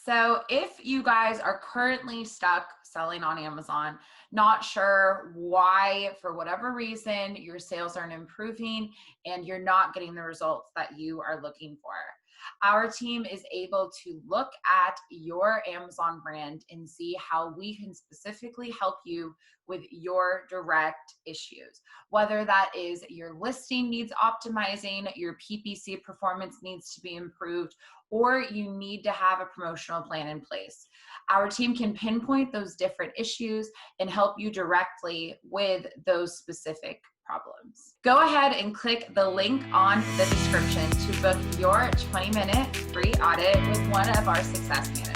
So if you guys are currently stuck selling on Amazon, not sure why, for whatever reason, your sales aren't improving and you're not getting the results that you are looking for, our team is able to look at your Amazon brand and see how we can specifically help you with your direct issues. Whether that is your listing needs optimizing, your PPC performance needs to be improved, or you need to have a promotional plan in place. Our team can pinpoint those different issues and help you directly with those specific problems. Go ahead and click the link on the description to book your 20-minute free audit with one of our success managers.